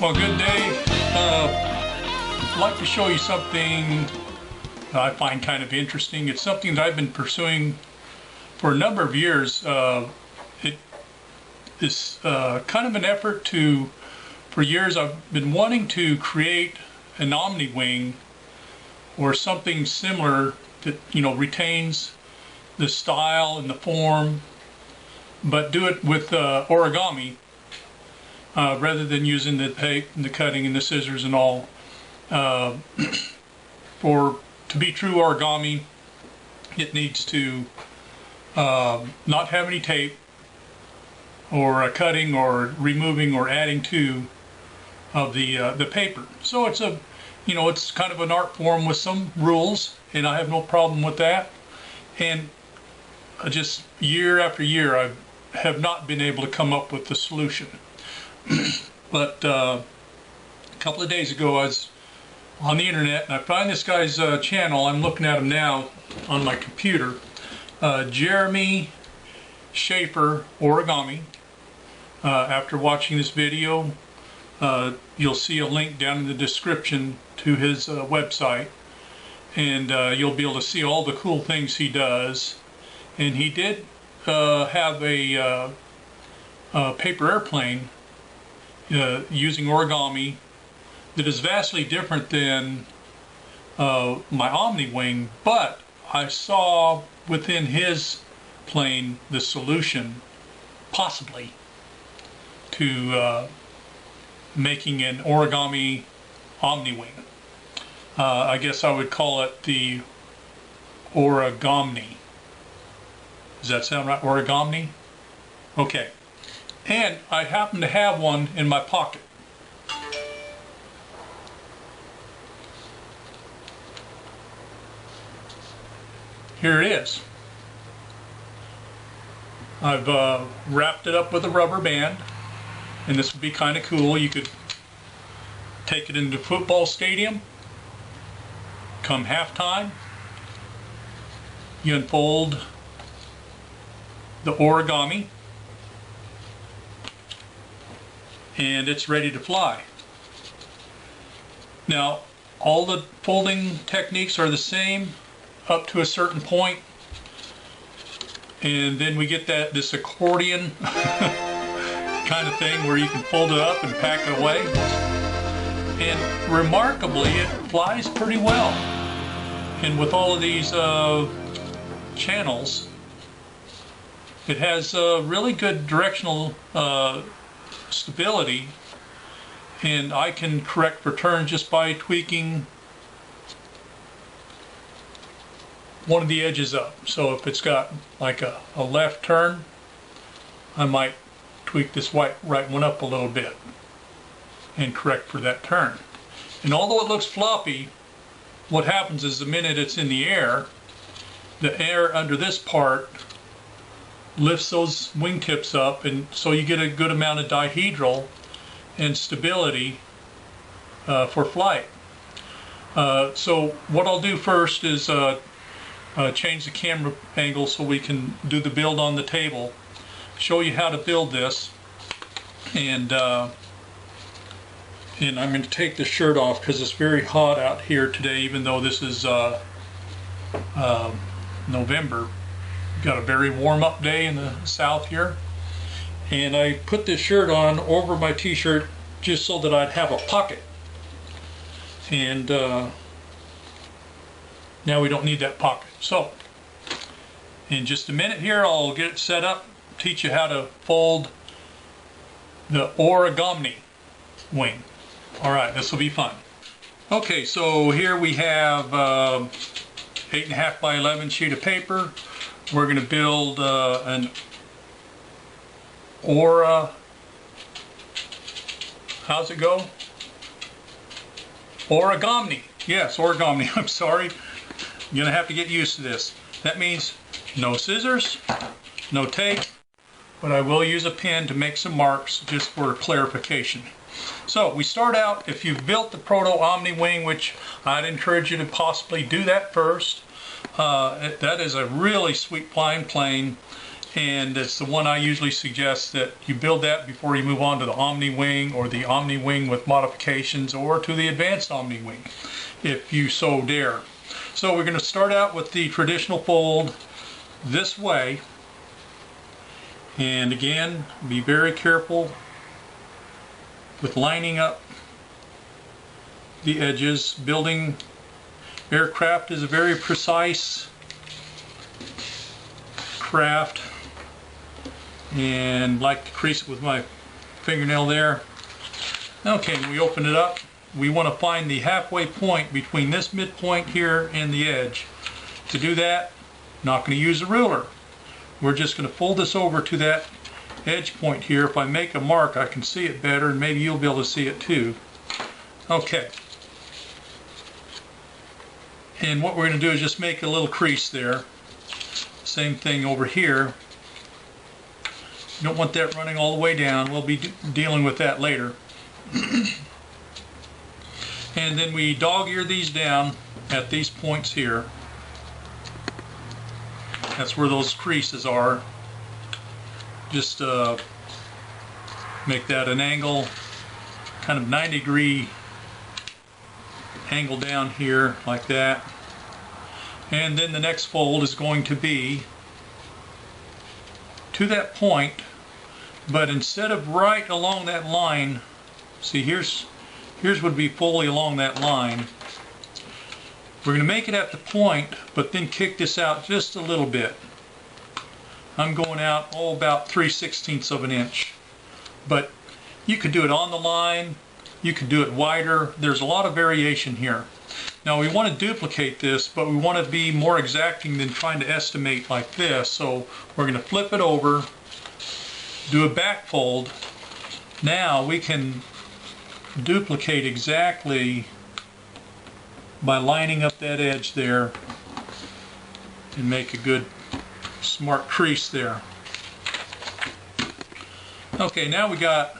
Well, good day. I'd like to show you something I find kind of interesting. It's something that I've been pursuing for a number of years. It is kind of an effort to, for years I've been wanting to create an OmniWing or something similar that, you know, retains the style and the form, but do it with origami rather than using the tape and the cutting and the scissors and all. To be true origami, it needs to not have any tape or cutting or removing or adding to of the paper. So it's a, you know, it's kind of an art form with some rules, and I have no problem with that. And just year after year, I have not been able to come up with the solution. But a couple of days ago, I was on the internet and I find this guy's channel. I'm looking at him now on my computer. Jeremy Schaefer Origami. After watching this video, you'll see a link down in the description to his website, and you'll be able to see all the cool things he does. And he did have a paper airplane using origami that is vastly different than my OmniWing, but I saw within his plane the solution possibly to making an origami OmniWing. I guess I would call it the Origami. Does that sound right? Origami? Okay. And I happen to have one in my pocket. Here it is. I've wrapped it up with a rubber band, and this would be kind of cool. You could take it into a football stadium. Come halftime, you unfold the origami, and it's ready to fly. Now, all the folding techniques are the same up to a certain point, and then we get this accordion kind of thing where you can fold it up and pack it away. And remarkably, it flies pretty well. And with all of these channels, it has really good directional stability, and I can correct for turn just by tweaking one of the edges up. So if it's got like a left turn, I might tweak this right one up a little bit and correct for that turn. And although it looks floppy, what happens is the minute it's in the air under this part lifts those wingtips up, and so you get a good amount of dihedral and stability for flight. So what I'll do first is change the camera angle so we can do the build on the table, show you how to build this, and I'm going to take the shirt off because it's very hot out here today, even though this is November. Got a very warm up day in the south here, and I put this shirt on over my t-shirt just so that I'd have a pocket. And now we don't need that pocket. So in just a minute here, I'll get it set up, teach you how to fold the Origami wing. Alright, this will be fun. Okay, so here we have 8.5 by 11 sheet of paper. We're going to build an how's it go? Origami. Yes, origami. I'm sorry. I'm going to have to get used to this. That means no scissors, no tape, but I will use a pen to make some marks just for clarification. So we start out, if you've built the Proto OmniWing, which I'd encourage you to possibly do that first. That is a really sweet flying plane, and it's the one I usually suggest that you build that before you move on to the OmniWing or the OmniWing with modifications, or to the advanced OmniWing if you so dare. So we're going to start out with the traditional fold this way, and again, be very careful with lining up the edges. Building aircraft is a very precise craft, and like to crease it with my fingernail there. Okay, we open it up. We want to find the halfway point between this midpoint here and the edge. To do that, not going to use a ruler. We're just going to fold this over to that edge point here. If I make a mark, I can see it better, and maybe you'll be able to see it too. Okay. And what we're going to do is just make a little crease there. Same thing over here. You don't want that running all the way down. We'll be dealing with that later. And then we dog-ear these down at these points here. That's where those creases are. Just make that an angle, kind of 90-degree angle down here like that. And then the next fold is going to be to that point, but instead of right along that line, see, here's would be fully along that line. We're going to make it at the point, but then kick this out just a little bit. I'm going out about 3/16 of an inch, but you could do it on the line, you could do it wider. There's a lot of variation here. Now we want to duplicate this, but we want to be more exacting than trying to estimate like this. So we're going to flip it over, do a back fold. Now we can duplicate exactly by lining up that edge there and make a good smart crease there. Okay, now we got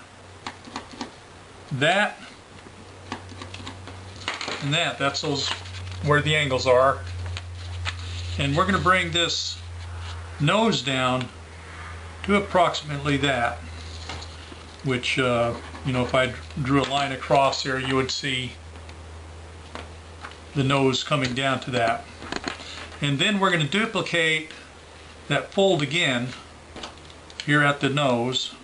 that and that. That's those where the angles are. And we're going to bring this nose down to approximately that, which you know, if I drew a line across here, you would see the nose coming down to that. And then we're going to duplicate that fold again here at the nose.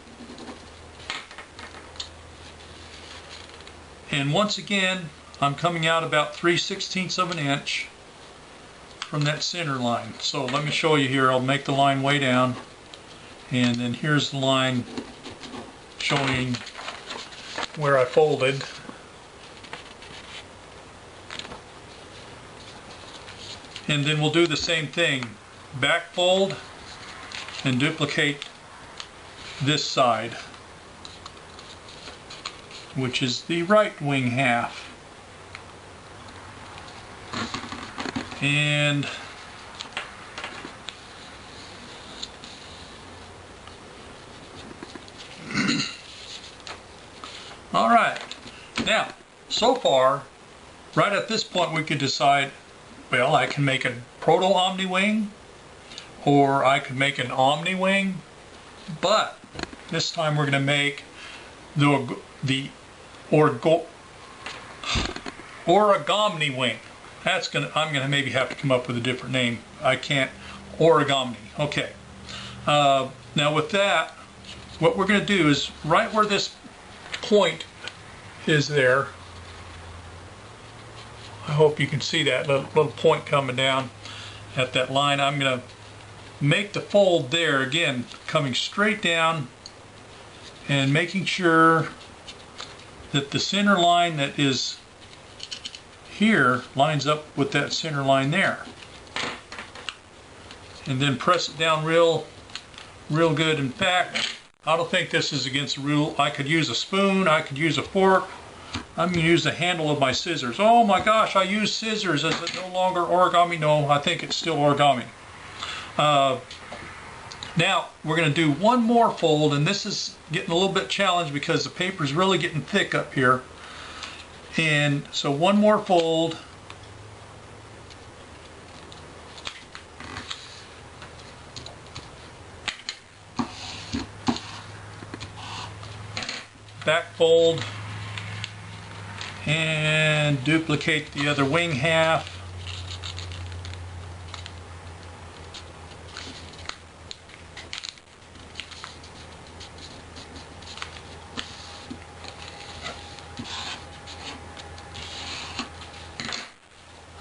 And once again, I'm coming out about 3/16 of an inch from that center line. So let me show you here. I'll make the line way down, and then here's the line showing where I folded. And then we'll do the same thing. Back fold and duplicate this side, which is the right wing half. And all right, now so far right at this point we could decide, well, I can make a proto OmniWing or I could make an OmniWing, but this time we're going to make the Origami wing. I'm gonna maybe have to come up with a different name. I can't. Origami. Okay. Now with that, what we're gonna do is right where this point is there. I hope you can see that little point coming down at that line. I'm gonna make the fold there again, coming straight down and making sure that the center line that is here lines up with that center line there, and then press it down real good. In fact, I don't think this is against the rule. I could use a spoon, I could use a fork. I'm going to use the handle of my scissors. Oh my gosh, I use scissors. Is it no longer origami? No, I think it's still origami. Now we're going to do one more fold, and this is getting a little bit challenged because the paper is really getting thick up here. And so one more fold. back fold and duplicate the other wing half.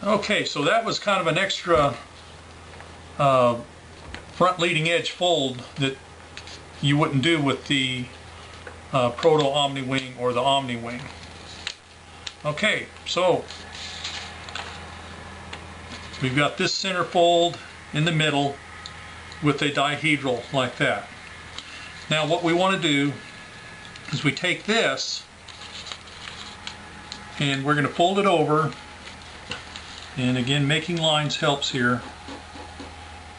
Okay, so that was kind of an extra front leading edge fold that you wouldn't do with the Proto OmniWing or the OmniWing. Okay, so we've got this center fold in the middle with a dihedral like that. Now what we want to do is we take this and we're going to fold it over, and again, making lines helps here,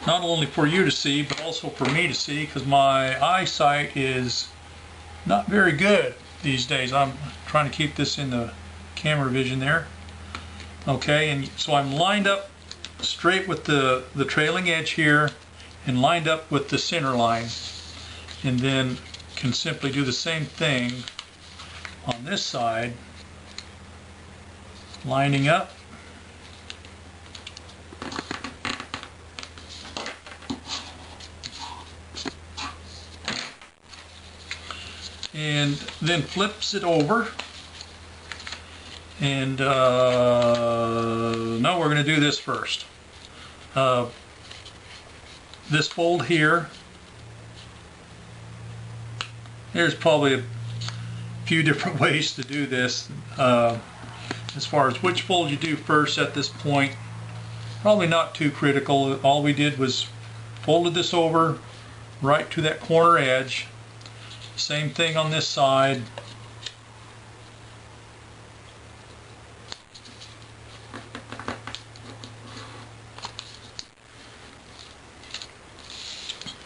not only for you to see but also for me to see, because my eyesight is not very good these days. I'm trying to keep this in the camera vision there. Okay, and so I'm lined up straight with the trailing edge here and lined up with the center line, and then can simply do the same thing on this side, lining up. And then flips it over, and no, we're going to do this first. This fold here, there's probably a few different ways to do this as far as which fold you do first at this point. Probably not too critical. All we did was folded this over right to that corner edge. Same thing on this side.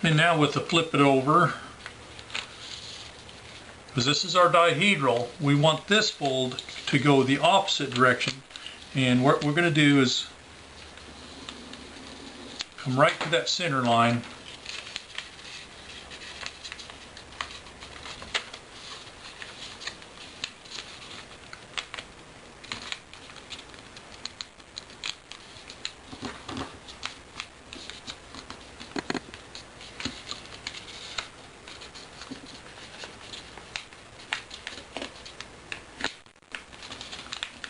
And now with the flip it over, because this is our dihedral, we want this fold to go the opposite direction. And what we're going to do is come right to that center line.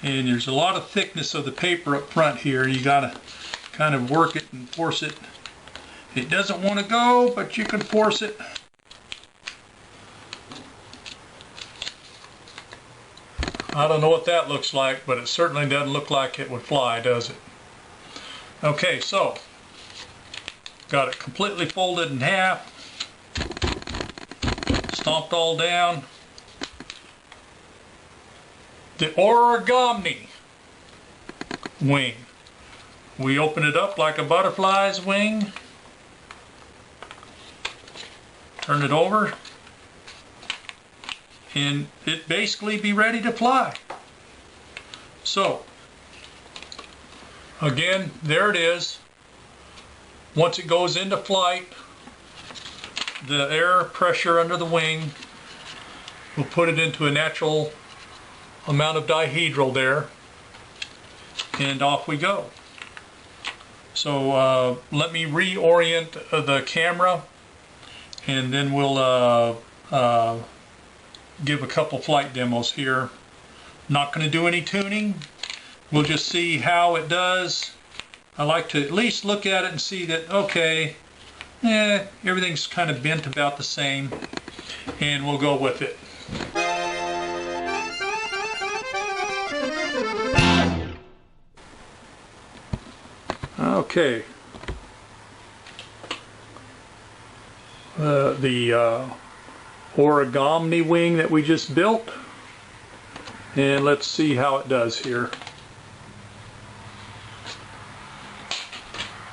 And there's a lot of thickness of the paper up front here. You gotta kind of work it and force it. It doesn't want to go, but you can force it. I don't know what that looks like, but it certainly doesn't look like it would fly, does it? Okay, so got it completely folded in half, stomped all down. The Origami wing. We open it up like a butterfly's wing, turn it over, and it basically be ready to fly. So, again, there it is. Once it goes into flight, the air pressure under the wing will put it into a natural amount of dihedral there, and off we go. So let me reorient the camera, and then we'll give a couple flight demos here. Not going to do any tuning. We'll just see how it does. I like to at least look at it and see that, okay, everything's kind of bent about the same, and we'll go with it. Okay, the Origami wing that we just built, and let's see how it does here.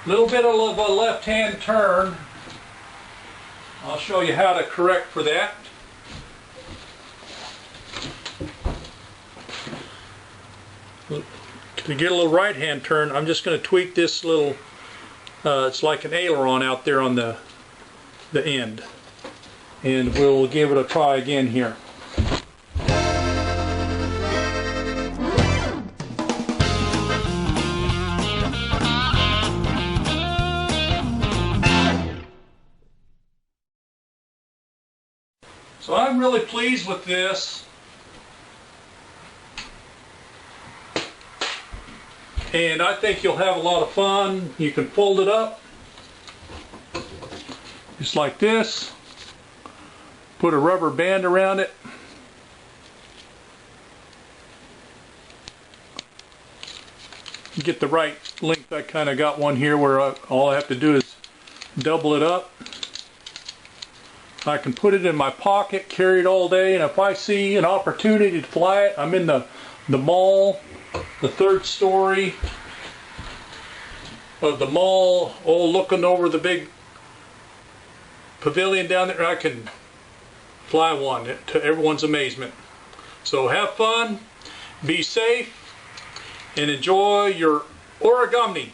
Little bit of a left-hand turn. I'll show you how to correct for that. To get a little right-hand turn, I'm just going to tweak this little, it's like an aileron out there on the end. And we'll give it a try again here. So I'm really pleased with this. And I think you'll have a lot of fun. You can fold it up just like this. Put a rubber band around it. Get the right length. I kind of got one here where all I have to do is double it up. I can put it in my pocket, carry it all day, and if I see an opportunity to fly it, I'm in the mall, the third story of the mall, looking over the big pavilion down there, I can fly one to everyone's amazement. So have fun, be safe, and enjoy your Origami.